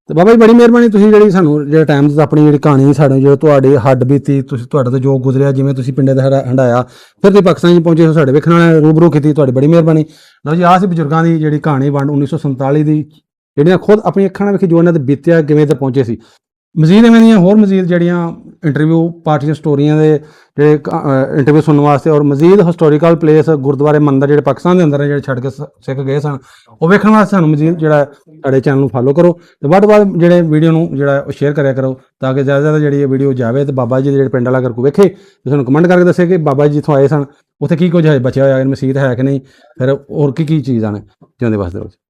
Speaker 2: ਤੇ ਬਾਬਾ ਜੀ ਬੜੀ ਮਿਹਰਬਾਨੀ, ਤੁਸੀਂ ਜਿਹੜੀ ਸਾਨੂੰ ਜਿਹੜਾ ਟਾਈਮ ਦਿੱਤਾ, ਆਪਣੀ ਜਿਹੜੀ ਕਹਾਣੀ ਸਾਡੇ ਜੋ ਤੁਹਾਡੀ ਹੱਡ ਬੀਤੀ, ਤੁਸੀਂ ਤੁਹਾਡੇ ਤੋਂ ਜੋ ਗੁਜ਼ਰਿਆ, ਜਿਵੇਂ ਤੁਸੀਂ ਪਿੰਡੇ ਦਾ ਹੰਡਾਇਆ, ਫਿਰ ਤੁਸੀਂ ਪਾਕਿਸਤਾਨ 'ਚ ਪਹੁੰਚੇ, ਸਾਡੇ ਵੇਖਣ ਵਾਲਿਆਂ ਰੂਬਰੂ ਕੀਤੀ, ਤੁਹਾਡੀ ਬੜੀ ਮਿਹਰਬਾਨੀ। ਲਓ ਜੀ, ਆਹ ਸੀ ਬਜ਼ੁਰਗਾਂ ਦੀ ਜਿਹੜੀ ਕਹਾਣੀ ਵੰਡ 1947 ਦੀ, ਜਿਹੜੀਆਂ ਖੁਦ ਆਪਣੀਆਂ ਅੱਖਾਂ ਨਾਲ ਵੇਖੀ ਜੋ ਇਹਨਾਂ ਤੇ ਬੀਤਿਆ, ਕਿਵੇਂ ਤੇ ਪਹੁੰਚੇ ਸੀ। ਮਜ਼ੀਦ ਇਵੇਂ ਦੀਆਂ ਹੋਰ ਮਜ਼ੀਦ ਜਿਹੜੀਆਂ ਇੰਟਰਵਿਊ ਪਾਰਟੀਆਂ ਸਟੋਰੀਆਂ ਦੇ ਜਿਹੜੇ ਇੰਟਰਵਿਊ ਸੁਣਨ ਵਾਸਤੇ, ਔਰ ਮਜ਼ੀਦ ਹਿਸਟੋਰੀਕਲ ਪਲੇਸ, ਗੁਰਦੁਆਰੇ ਮੰਦਰ ਜਿਹੜੇ ਪਾਕਿਸਤਾਨ ਦੇ ਅੰਦਰ ਨੇ, ਜਿਹੜੇ ਛੱਡ ਕੇ ਸਿੱਖ ਗਏ ਸਨ, ਉਹ ਵੇਖਣ ਵਾਸਤੇ ਸਾਨੂੰ ਮਜ਼ੀਦ ਜਿਹੜਾ ਸਾਡੇ ਚੈਨਲ ਨੂੰ ਫਾਲੋ ਕਰੋ ਤੇ ਵੱਧ ਤੋਂ ਵੱਧ ਜਿਹੜੇ ਵੀਡੀਓ ਨੂੰ ਜਿਹੜਾ ਉਹ ਸ਼ੇਅਰ ਕਰਿਆ ਕਰੋ, ਤਾਂ ਕਿ ਜ਼ਿਆਦਾ ਜ਼ਿਆਦਾ ਜਿਹੜੀ ਇਹ ਵੀਡੀਓ ਜਾਵੇ ਤੇ ਬਾਬਾ ਜੀ ਦੇ ਜਿਹੜੇ ਪਿੰਡ ਵਾਲਾ ਕਰ ਕੋ ਵੇਖੇ ਤੇ ਸਾਨੂੰ ਕਮੈਂਟ ਕਰਕੇ ਦੱਸੇ ਕਿ ਬਾਬਾ ਜੀ ਜਿੱਥੋਂ ਆਏ ਸਨ ਉੱਥੇ ਕੀ ਕੁਝ ਹੈ ਬਚਿਆ ਹੋਇਆ, ਮਸਜਿਦ ਹੈ ਕਿ ਨਹੀਂ, ਫਿਰ ਹੋਰ ਕੀ ਚੀਜ਼ਾਂ ਨੇ ਜਿਉਂਦੇ ਵਾਸਤੇ।